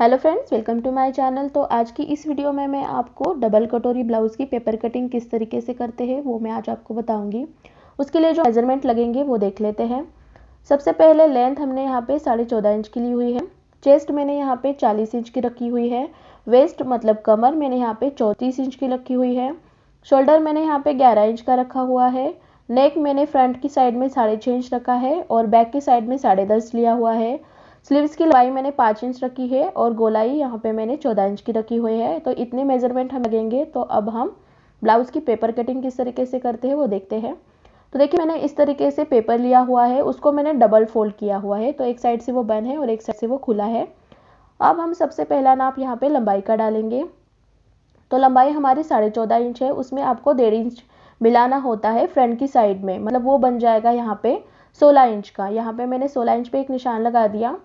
Hello friends, welcome to my channel. तो आज की इस वीडियो में मैं आपको डबल कटोरी ब्लाउज़ की पेपर कटिंग किस तरीके से करते हैं वो मैं आज आपको बताऊंगी। उसके लिए जो मेजरमेंट लगेंगे वो देख लेते हैं। सबसे पहले लेंथ हमने यहाँ पे 14.5 इंच की ली हुई है। चेस्ट मैंने यहाँ पे 40 इंच की रखी हुई है। वेस्ट मतलब कमर मैंने यहाँ पे 34 इंच की रखी हुई है। शोल्डर मैंने यहाँ पे 11 इंच का रखा हुआ है। नेक मैंने फ्रंट की साइड में 6.5 इंच रखा है और बैक की साइड में 10.5 लिया हुआ है। स्लीव्स की लंबाई मैंने 5 इंच रखी है और गोलाई यहाँ पे मैंने 14 इंच की रखी हुई है। तो इतने मेजरमेंट हम लगेंगे। तो अब हम ब्लाउज़ की पेपर कटिंग किस तरीके से करते हैं वो देखते हैं। तो देखिए, मैंने इस तरीके से पेपर लिया हुआ है, उसको मैंने डबल फोल्ड किया हुआ है। तो एक साइड से वो बंद है और एक साइड से वो खुला है। अब हम सबसे पहला नाप यहाँ पे लंबाई का डालेंगे। तो लंबाई हमारी 14.5 इंच है, उसमें आपको 1.5 इंच मिलाना होता है फ्रंट की साइड में, मतलब वो बन जाएगा यहाँ पे 16 इंच का। यहाँ पे मैंने 16 इंच पे एक निशान लगा दिया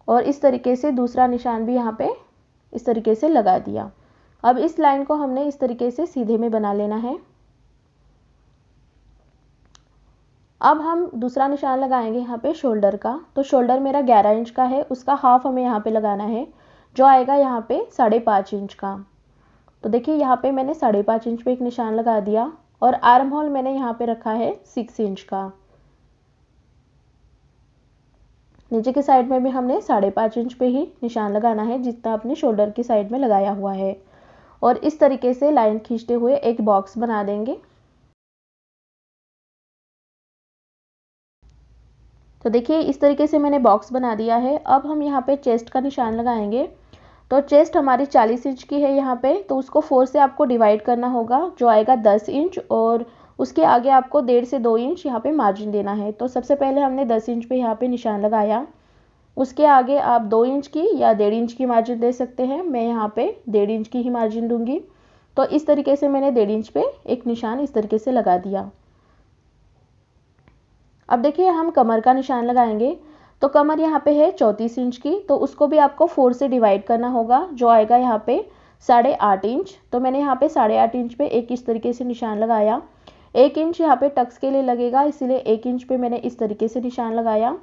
और इस तरीके से दूसरा निशान भी यहाँ पे इस तरीके से लगा दिया। अब इस लाइन को हमने इस तरीके से सीधे में बना लेना है। अब हम दूसरा निशान लगाएंगे यहाँ पे शोल्डर का। तो शोल्डर मेरा 11 इंच का है, उसका हाफ हमें यहाँ पे लगाना है, जो आएगा यहाँ पे 5.5 इंच का। तो देखिए, यहाँ पे मैंने 5.5 इंच पे एक निशान लगा दिया और आर्म होल मैंने यहाँ पे रखा है 6 इंच का। नीचे की साइड में भी हमने 5.5 इंच पे ही निशान लगाना है, जितना अपने शोल्डर की साइड में लगाया हुआ है। और इस तरीके से लाइन खींचते हुए एक बॉक्स बना देंगे। तो देखिए, इस तरीके से मैंने बॉक्स बना दिया है। अब हम यहाँ पे चेस्ट का निशान लगाएंगे। तो चेस्ट हमारी 40 इंच की है यहाँ पे, तो उसको 4 से आपको डिवाइड करना होगा, जो आएगा 10 इंच। और उसके आगे आपको 1.5 से 2 इंच यहाँ पे मार्जिन देना है। तो सबसे पहले हमने 10 इंच पे यहाँ पे निशान लगाया। उसके आगे आप 2 इंच की या 1.5 इंच की मार्जिन दे सकते हैं। मैं यहाँ पे 1.5 इंच की ही मार्जिन दूंगी। तो इस तरीके से मैंने 1.5 इंच पे एक निशान इस तरीके से लगा दिया। अब देखिए, हम कमर का निशान लगाएंगे। तो कमर यहाँ पे है 34 इंच की, तो उसको भी आपको 4 से डिवाइड करना होगा, जो आएगा यहाँ पे 8.5 इंच। तो मैंने यहाँ पे 8.5 इंच पे एक इस तरीके से निशान लगाया। 1 इंच यहाँ पे टक्स के लिए लगेगा, इसीलिए 1 इंच पे मैंने इस तरीके से निशान लगाया।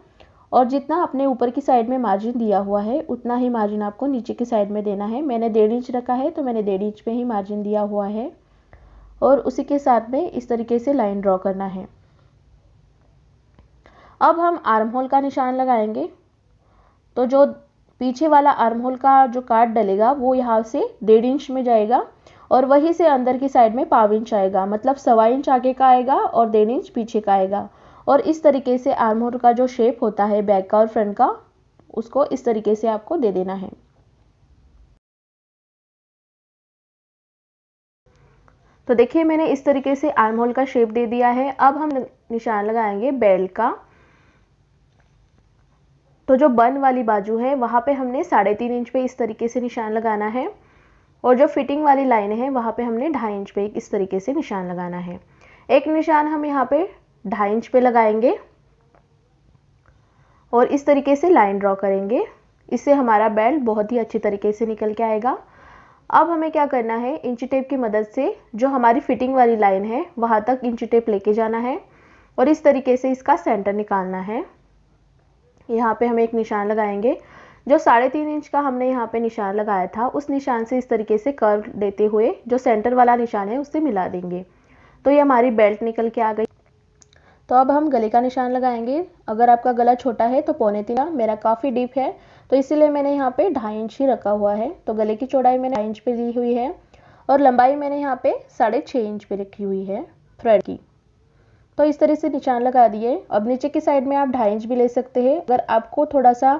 और जितना अपने ऊपर की साइड में मार्जिन दिया हुआ है, उतना ही मार्जिन आपको नीचे की साइड में देना है। मैंने 1.5 इंच रखा है, तो मैंने 1.5 इंच पे ही मार्जिन दिया हुआ है। और उसी के साथ में इस तरीके से लाइन ड्रॉ करना है। अब हम आर्म होल का निशान लगाएंगे। तो जो पीछे वाला आर्म होल का जो काट डलेगा वो यहाँ से 1.5 इंच में जाएगा और वहीं से अंदर की साइड में 1/4 इंच आएगा, मतलब 1.25 इंच आगे का आएगा और 1.5 इंच पीछे का आएगा। और इस तरीके से आर्म होल का जो शेप होता है बैक का और फ्रंट का, उसको इस तरीके से आपको दे देना है। तो देखिए, मैंने इस तरीके से आर्म होल का शेप दे दिया है। अब हम निशान लगाएंगे बेल्ट का। तो जो बन वाली बाजू है वहाँ पे हमने 3.5 इंच पे इस तरीके से निशान लगाना है और जो फिटिंग वाली लाइन है वहाँ पे हमने 2.5 इंच पे इस तरीके से निशान लगाना है। एक निशान हम यहाँ पे 2.5 इंच पे लगाएंगे और इस तरीके से लाइन ड्रॉ करेंगे। इससे हमारा बेल्ट बहुत ही अच्छी तरीके से निकल के आएगा। अब हमें क्या करना है, इंची टेप की मदद से जो हमारी फिटिंग वाली लाइन है वहाँ तक इंची टेप लेके जाना है और इस तरीके से इसका सेंटर निकालना है। यहाँ पे हम एक निशान लगाएंगे। जो 3.5 इंच का हमने यहाँ पे निशान लगाया था, उस निशान से इस तरीके से कर्व देते हुए जो सेंटर वाला निशान है उससे मिला देंगे। तो ये हमारी बेल्ट निकल के आ गई। तो अब हम गले का निशान लगाएंगे। अगर आपका गला छोटा है तो 3.25, मेरा काफ़ी डीप है तो इसीलिए मैंने यहाँ पे 2.5 इंच ही रखा हुआ है। तो गले की चौड़ाई मैंने 2.5 इंच पे ली हुई है और लंबाई मैंने यहाँ पे 6.5 इंच पे रखी हुई है फ्रंट की। तो इस तरह से निशान लगा दिए। अब नीचे की साइड में आप 2.5 इंच भी ले सकते हैं। अगर आपको थोड़ा सा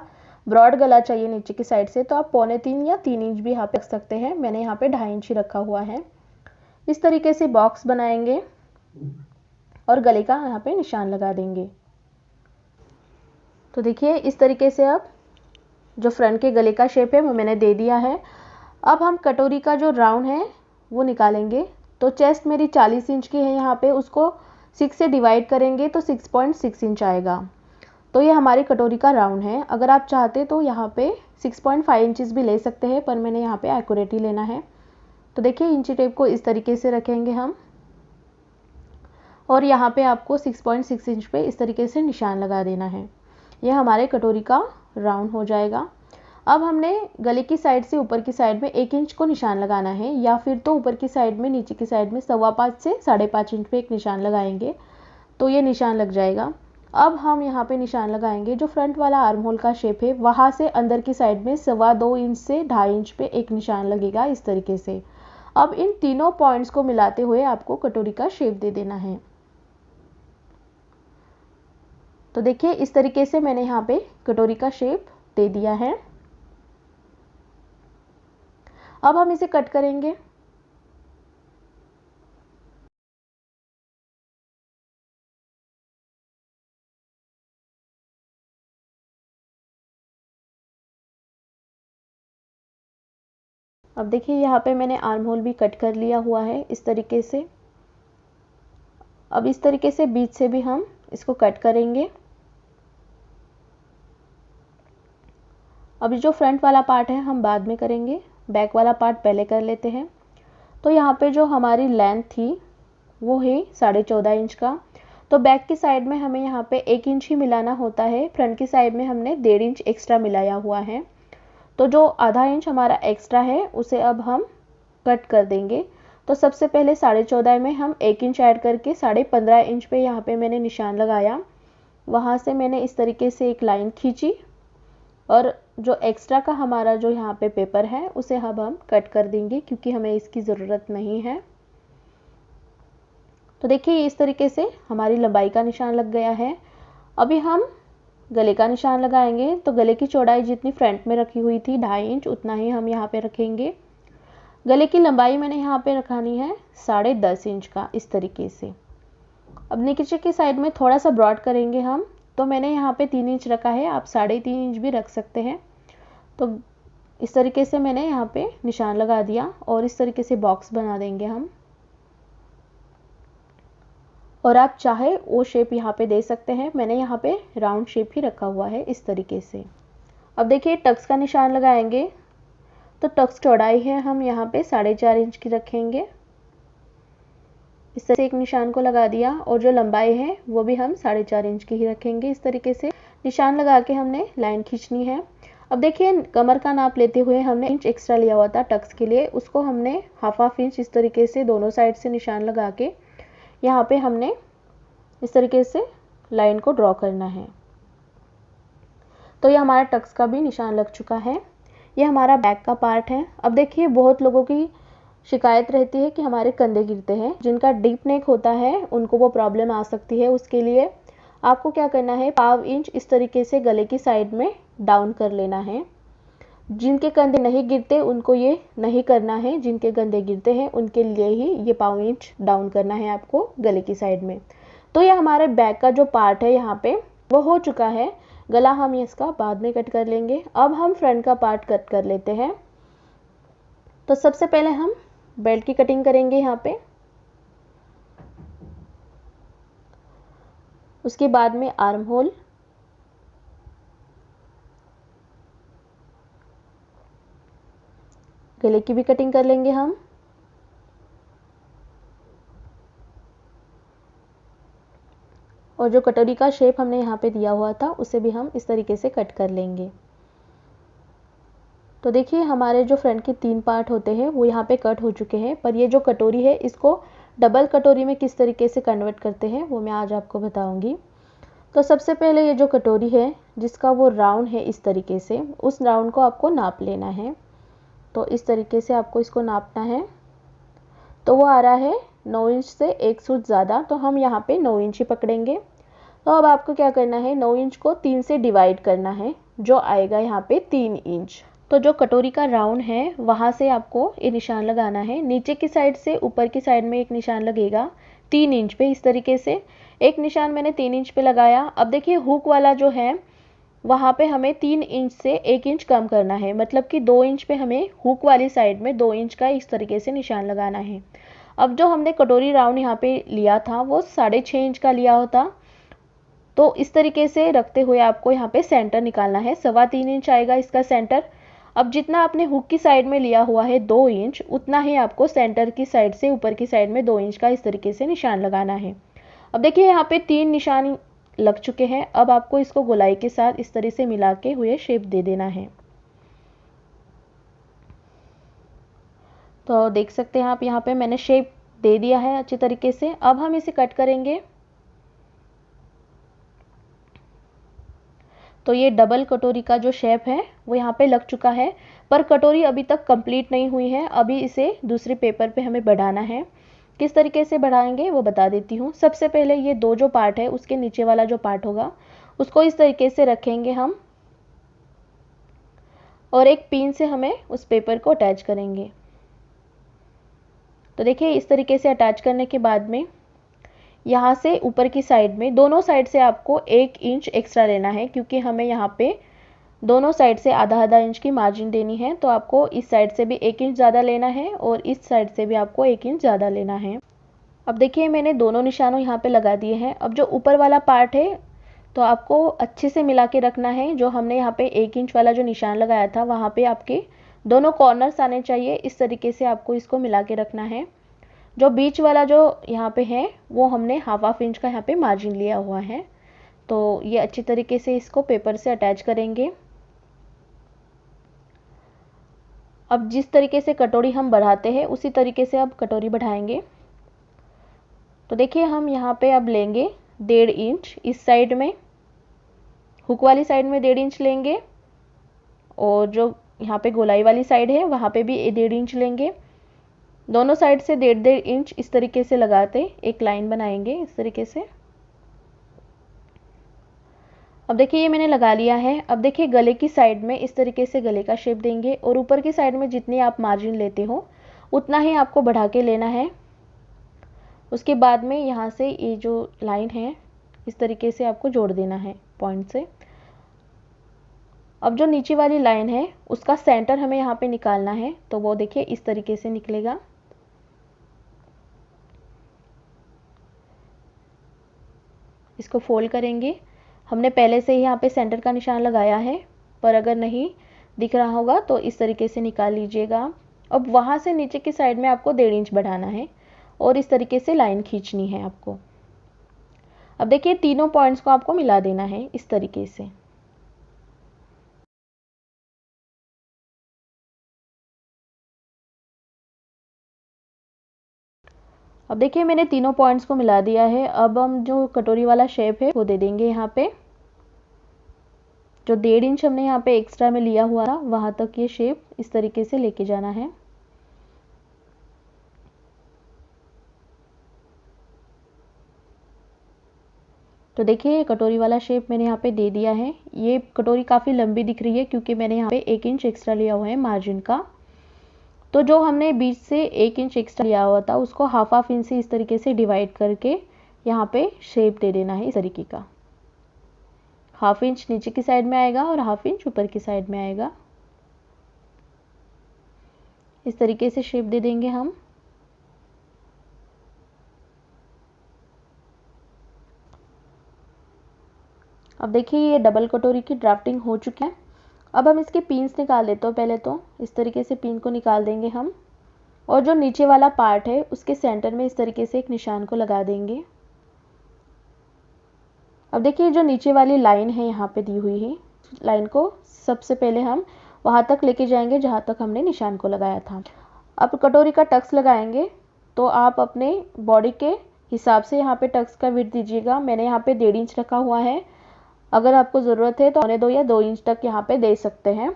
ब्रॉड गला चाहिए नीचे की साइड से तो आप 2.25 या 3 इंच भी यहाँ पे रख सकते हैं। मैंने यहाँ पे 2.5 इंच ही रखा हुआ है। इस तरीके से बॉक्स बनाएंगे और गले का यहाँ पे निशान लगा देंगे। तो देखिए, इस तरीके से अब जो फ्रंट के गले का शेप है वो मैंने दे दिया है। अब हम कटोरी का जो राउंड है वो निकालेंगे। तो चेस्ट मेरी 40 इंच की है, यहाँ पे उसको 6 से डिवाइड करेंगे तो 6.6 इंच आएगा। तो ये हमारी कटोरी का राउंड है। अगर आप चाहते तो यहाँ पे 6.5 इंचेस भी ले सकते हैं, पर मैंने यहाँ पे एक्यूरेट ही लेना है। तो देखिए, इंची टेप को इस तरीके से रखेंगे हम और यहाँ पे आपको 6.6 इंच पे इस तरीके से निशान लगा देना है। यह हमारे कटोरी का राउंड हो जाएगा। अब हमने गले की साइड से ऊपर की साइड में 1 इंच को निशान लगाना है, या फिर तो ऊपर की साइड में नीचे की साइड में 5.25 से 5.5 इंच पे एक निशान लगाएंगे तो ये निशान लग जाएगा। अब हम यहाँ पे निशान लगाएंगे, जो फ्रंट वाला आर्म होल का शेप है वहाँ से अंदर की साइड में 2.25 इंच से 2.5 इंच पे एक निशान लगेगा इस तरीके से। अब इन तीनों पॉइंट्स को मिलाते हुए आपको कटोरी का शेप दे देना है। तो देखिए इस तरीके से मैंने यहाँ पे कटोरी का शेप दे दिया है। अब हम इसे कट करेंगे। अब देखिए यहाँ पे मैंने आर्म होल भी कट कर लिया हुआ है इस तरीके से। अब इस तरीके से बीच से भी हम इसको कट करेंगे। अभी जो फ्रंट वाला पार्ट है हम बाद में करेंगे, बैक वाला पार्ट पहले कर लेते हैं। तो यहाँ पे जो हमारी लेंथ थी वो है 14.5 इंच का। तो बैक की साइड में हमें यहाँ पे 1 इंच ही मिलाना होता है, फ्रंट की साइड में हमने 1.5 इंच एक्स्ट्रा मिलाया हुआ है। तो जो आधा इंच हमारा एक्स्ट्रा है उसे अब हम कट कर देंगे। तो सबसे पहले 14.5 में हम 1 इंच ऐड करके 15.5 इंच पे यहाँ पे मैंने निशान लगाया। वहाँ से मैंने इस तरीके से एक लाइन खींची और जो एक्स्ट्रा का हमारा जो यहाँ पे पेपर है उसे अब हम कट कर देंगे, क्योंकि हमें इसकी ज़रूरत नहीं है। तो देखिए इस तरीके से हमारी लंबाई का निशान लग गया है। अभी हम गले का निशान लगाएंगे। तो गले की चौड़ाई जितनी फ्रंट में रखी हुई थी 2.5 इंच, उतना ही हम यहाँ पे रखेंगे। गले की लंबाई मैंने यहाँ पे रखानी है 10.5 इंच का इस तरीके से। अब नीचे की साइड में थोड़ा सा ब्रॉड करेंगे हम। तो मैंने यहाँ पे 3 इंच रखा है, आप 3.5 इंच भी रख सकते हैं। तो इस तरीके से मैंने यहाँ पे निशान लगा दिया और इस तरीके से बॉक्स बना देंगे हम। और आप चाहे वो शेप यहाँ पे दे सकते हैं, मैंने यहाँ पे राउंड शेप ही रखा हुआ है इस तरीके से। अब देखिए टक्स का निशान लगाएंगे। तो टक्स चौड़ाई है हम यहाँ पे 4.5 इंच की रखेंगे। इस तरह से एक निशान को लगा दिया और जो लंबाई है वो भी हम 4.5 इंच की ही रखेंगे। इस तरीके से निशान लगा के हमने लाइन खींचनी है। अब देखिए कमर का नाप लेते हुए हमने इंच एक्स्ट्रा लिया हुआ था टक्स के लिए, उसको हमने हाफ इंच इस तरीके से दोनों साइड से निशान लगा के यहाँ पे हमने इस तरीके से लाइन को ड्रॉ करना है। तो ये हमारा टक्स का भी निशान लग चुका है। ये हमारा बैक का पार्ट है। अब देखिए बहुत लोगों की शिकायत रहती है कि हमारे कंधे गिरते हैं। जिनका डीप नेक होता है उनको वो प्रॉब्लम आ सकती है। उसके लिए आपको क्या करना है, 1/2 इंच इस तरीके से गले की साइड में डाउन कर लेना है। जिनके कंधे नहीं गिरते उनको ये नहीं करना है, जिनके कंधे गिरते हैं उनके लिए ही ये 1/2 इंच डाउन करना है आपको गले की साइड में। तो ये हमारे बैक का जो पार्ट है यहाँ पे वो हो चुका है। गला हम इसका बाद में कट कर लेंगे। अब हम फ्रंट का पार्ट कट कर लेते हैं। तो सबसे पहले हम बेल्ट की कटिंग करेंगे यहाँ पे, उसके बाद में आर्म होल, गले की भी कटिंग कर लेंगे हम। और जो कटोरी का शेप हमने यहाँ पे दिया हुआ था उसे भी हम इस तरीके से कट कर लेंगे। तो देखिए हमारे जो फ्रंट के 3 पार्ट होते हैं वो यहाँ पे कट हो चुके हैं, पर ये जो कटोरी है इसको डबल कटोरी में किस तरीके से कन्वर्ट करते हैं वो मैं आज आपको बताऊंगी। तो सबसे पहले ये जो कटोरी है जिसका वो राउंड है इस तरीके से, उस राउंड को आपको नाप लेना है। तो इस तरीके से आपको इसको नापना है। तो वो आ रहा है 9 इंच से 1 सूत ज़्यादा, तो हम यहाँ पे 9 इंच ही पकड़ेंगे। तो अब आपको क्या करना है, 9 इंच को 3 से डिवाइड करना है, जो आएगा यहाँ पे 3 इंच। तो जो कटोरी का राउंड है वहाँ से आपको ये निशान लगाना है। नीचे की साइड से ऊपर की साइड में एक निशान लगेगा 3 इंच पे इस तरीके से। एक निशान मैंने 3 इंच पे लगाया। अब देखिए हुक वाला जो है वहाँ पे हमें 3 इंच से 1 इंच कम करना है, मतलब कि 2 इंच पे हमें हुक वाली साइड में 2 इंच का इस तरीके से निशान लगाना है। अब जो हमने कटोरी राउंड यहाँ पे लिया था वो 6.5 इंच का लिया होता। तो इस तरीके से रखते हुए आपको यहाँ पे सेंटर निकालना है। 3.25 इंच आएगा इसका सेंटर। अब जितना आपने हुक की साइड में लिया हुआ है 2 इंच, उतना ही आपको सेंटर की साइड से ऊपर की साइड में 2 इंच का इस तरीके से निशान लगाना है। अब देखिए यहाँ पे 3 निशान लग चुके हैं। अब आपको इसको गोलाई के साथ इस तरह से मिला के हुए शेप दे देना है। तो देख सकते हैं आप यहाँ पे मैंने शेप दे दिया है अच्छी तरीके से। अब हम इसे कट करेंगे। तो ये डबल कटोरी का जो शेप है वो यहाँ पे लग चुका है, पर कटोरी अभी तक कंप्लीट नहीं हुई है। अभी इसे दूसरे पेपर पे हमें बढ़ाना है। किस तरीके से बढ़ाएंगे वो बता देती हूँ। सबसे पहले ये दो जो पार्ट है उसके नीचे वाला जो पार्ट होगा उसको इस तरीके से रखेंगे हम, और एक पिन से हमें उस पेपर को अटैच करेंगे। तो देखिए इस तरीके से अटैच करने के बाद में यहाँ से ऊपर की साइड में दोनों साइड से आपको 1 इंच एक्स्ट्रा लेना है, क्योंकि हमें यहाँ पे दोनों साइड से आधा आधा इंच की मार्जिन देनी है। तो आपको इस साइड से भी 1 इंच ज़्यादा लेना है और इस साइड से भी आपको 1 इंच ज़्यादा लेना है। अब देखिए मैंने दोनों निशानों यहाँ पे लगा दिए हैं। अब जो ऊपर वाला पार्ट है तो आपको अच्छे से मिला के रखना है। जो हमने यहाँ पे 1 इंच वाला जो निशान लगाया था वहाँ पे आपके दोनों कॉर्नर्स आने चाहिए। इस तरीके से आपको इसको मिला के रखना है। जो बीच वाला जो यहाँ पे है वो हमने हाफ इंच का यहाँ पे मार्जिन लिया हुआ है। तो ये अच्छी तरीके से इसको पेपर से अटैच करेंगे। अब जिस तरीके से कटोरी हम बढ़ाते हैं उसी तरीके से अब कटोरी बढ़ाएंगे। तो देखिए हम यहाँ पे अब लेंगे 1.5 इंच इस साइड में, हुक वाली साइड में 1.5 इंच लेंगे, और जो यहाँ पे गोलाई वाली साइड है वहाँ पे भी 1.5 इंच लेंगे। दोनों साइड से 1.5 इंच इस तरीके से लगाते एक लाइन बनाएंगे इस तरीके से। अब देखिए ये मैंने लगा लिया है। अब देखिए गले की साइड में इस तरीके से गले का शेप देंगे, और ऊपर की साइड में जितनी आप मार्जिन लेते हो उतना ही आपको बढ़ा के लेना है। उसके बाद में यहाँ से ये जो लाइन है इस तरीके से आपको जोड़ देना है पॉइंट से। अब जो नीचे वाली लाइन है उसका सेंटर हमें यहाँ पे निकालना है। तो वो देखिए इस तरीके से निकलेगा। इसको फोल्ड करेंगे। हमने पहले से ही यहाँ पे सेंटर का निशान लगाया है, पर अगर नहीं दिख रहा होगा तो इस तरीके से निकाल लीजिएगा। अब वहाँ से नीचे की साइड में आपको 1.5 इंच बढ़ाना है और इस तरीके से लाइन खींचनी है आपको। अब देखिए तीनों पॉइंट्स को आपको मिला देना है इस तरीके से। अब देखिए मैंने तीनों पॉइंट्स को मिला दिया है। अब हम जो कटोरी वाला शेप है वो दे देंगे यहाँ पे। जो 1.5 इंच हमने यहाँ पे एक्स्ट्रा में लिया हुआ था वहाँ तक ये शेप इस तरीके से लेके जाना है। तो देखिए कटोरी वाला शेप मैंने यहाँ पे दे दिया है। ये कटोरी काफ़ी लंबी दिख रही है क्योंकि मैंने यहाँ पे 1 इंच एक्स्ट्रा लिया हुआ है मार्जिन का। तो जो हमने बीच से 1 इंच एक्स्ट्रा लिया हुआ था उसको हाफ इंच से इस तरीके से डिवाइड करके यहाँ पे शेप दे देना है इस तरीके का। हाफ इंच नीचे की साइड में आएगा और हाफ इंच ऊपर की साइड में आएगा। इस तरीके से शेप दे देंगे हम। अब देखिए ये डबल कटोरी की ड्राफ्टिंग हो चुकी है। अब हम इसके पिन्स निकाल लेते हैं। पहले तो इस तरीके से पिन को निकाल देंगे हम, और जो नीचे वाला पार्ट है उसके सेंटर में इस तरीके से एक निशान को लगा देंगे। अब देखिए जो नीचे वाली लाइन है यहाँ पे दी हुई है, लाइन को सबसे पहले हम वहाँ तक लेके जाएंगे जहाँ तक हमने निशान को लगाया था। अब कटोरी का टक्स लगाएंगे तो आप अपने बॉडी के हिसाब से यहाँ पे टक्स का विड्थ दीजिएगा। मैंने यहाँ पे 1.5 इंच रखा हुआ है। अगर आपको ज़रूरत है तो 1.25 या 2 इंच तक यहाँ पे दे सकते हैं।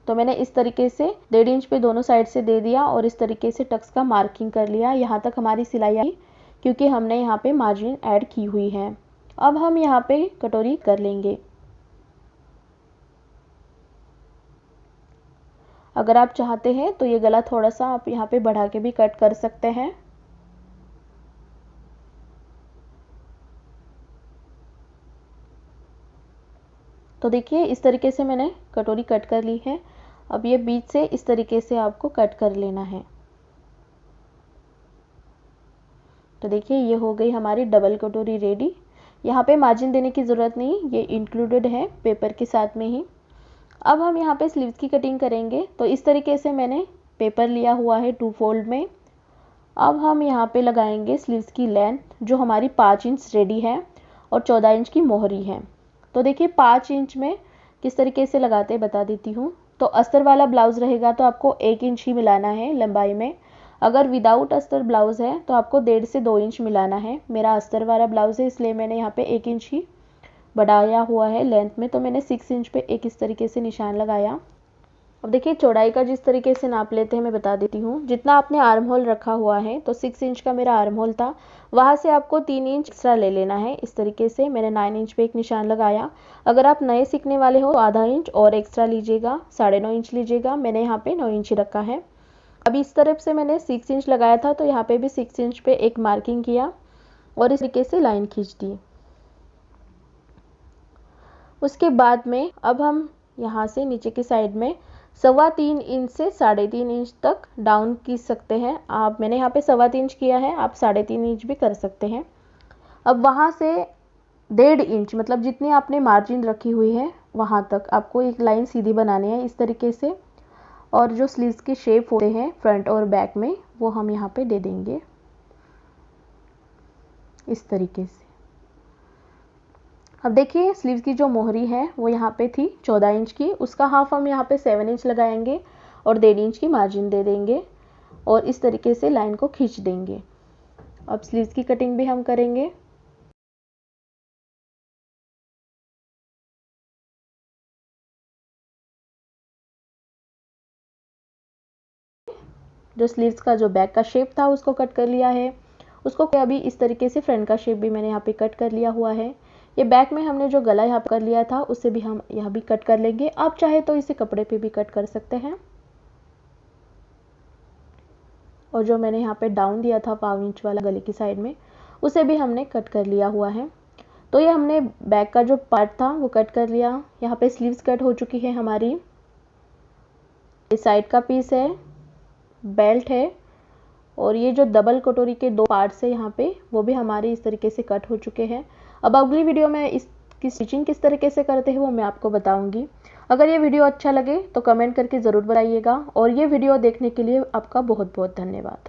तो मैंने इस तरीके से 1.5 इंच पे दोनों साइड से दे दिया और इस तरीके से टक्स का मार्किंग कर लिया। यहाँ तक हमारी सिलाई आई क्योंकि हमने यहाँ पे मार्जिन ऐड की हुई है। अब हम यहाँ पे कटोरी कर लेंगे। अगर आप चाहते हैं तो ये गला थोड़ा सा आप यहाँ पे बढ़ा के भी कट कर सकते हैं। तो देखिए इस तरीके से मैंने कटोरी कट कर ली है। अब ये बीच से इस तरीके से आपको कट कर लेना है। तो देखिए ये हो गई हमारी डबल कटोरी रेडी। यहाँ पे मार्जिन देने की ज़रूरत नहीं, ये इंक्लूडेड है पेपर के साथ में ही। अब हम यहाँ पे स्लीव्स की कटिंग करेंगे। तो इस तरीके से मैंने पेपर लिया हुआ है 2 फोल्ड में। अब हम यहाँ पे लगाएंगे स्लीव्स की लेंथ जो हमारी 5 इंच रेडी है और 14 इंच की मोहरी है। तो देखिए 5 इंच में किस तरीके से लगाते हैं बता देती हूँ। तो अस्तर वाला ब्लाउज रहेगा तो आपको 1 इंच ही मिलाना है लंबाई में। अगर विदाउट अस्तर ब्लाउज है तो आपको 1.5 से 2 इंच मिलाना है। मेरा अस्तर वाला ब्लाउज है इसलिए मैंने यहाँ पे 1 इंच ही बढ़ाया हुआ है लेंथ में, तो मैंने 6 इंच पे एक इस तरीके से निशान लगाया। अब देखिए चौड़ाई का जिस तरीके से नाप लेते हैं मैं बता देती हूँ। जितना आपने आर्म होल रखा हुआ है तो 6 इंच का मेरा आर्म होल था, वहाँ से आपको 3 इंच एक्स्ट्रा ले लेना है। इस तरीके से मैंने 9 इंच पे एक निशान लगाया। अगर आप नए सीखने वाले हो तो आधा इंच और एक्स्ट्रा लीजिएगा, 9.5 इंच लीजिएगा। मैंने यहाँ पे 9 इंच रखा है। अब इस तरफ से मैंने 6 इंच लगाया था तो यहाँ पे भी 6 इंच पे एक मार्किंग किया और इस तरीके से लाइन खींच दी। उसके बाद में अब हम यहाँ से नीचे की साइड में 3.25 इंच से 3.5 इंच तक डाउन खींच सकते हैं आप। मैंने यहाँ पे 3.25 इंच किया है, आप 3.5 इंच भी कर सकते हैं। अब वहाँ से 1.5 इंच मतलब जितनी आपने मार्जिन रखी हुई है वहाँ तक आपको एक लाइन सीधी बनानी है इस तरीके से। और जो स्लीव्स के शेप होते हैं फ्रंट और बैक में वो हम यहाँ पे दे देंगे इस तरीके से। अब देखिए स्लीव्स की जो मोहरी है वो यहाँ पे थी 14 इंच की, उसका हाफ हम यहाँ पे 7 इंच लगाएंगे और 1.5 इंच की मार्जिन दे देंगे और इस तरीके से लाइन को खींच देंगे। अब स्लीव्स की कटिंग भी हम करेंगे। जो स्लीव्स का जो बैक का शेप था उसको कट कर लिया है, उसको अभी इस तरीके से फ्रंट का शेप भी मैंने यहाँ पे कट कर लिया हुआ है। ये बैक में हमने जो गला यहाँ पे कर लिया था उसे भी हम यहाँ भी कट कर लेंगे। आप चाहे तो इसे कपड़े पे भी कट कर सकते हैं। और जो मैंने यहाँ पे डाउन दिया था 1.5 इंच वाला गले की साइड में उसे भी हमने कट कर लिया हुआ है। तो ये हमने बैक का जो पार्ट था वो कट कर लिया। यहाँ पे स्लीव्स कट हो चुकी है हमारी। इस साइड का पीस है, बेल्ट है और ये जो डबल कटोरी के 2 पार्ट्स है यहाँ पे वो भी हमारे इस तरीके से कट हो चुके हैं। अब अगली वीडियो में इसकी स्टिचिंग किस तरीके से करते हैं वो मैं आपको बताऊंगी। अगर ये वीडियो अच्छा लगे तो कमेंट करके ज़रूर बताइएगा और ये वीडियो देखने के लिए आपका बहुत बहुत धन्यवाद।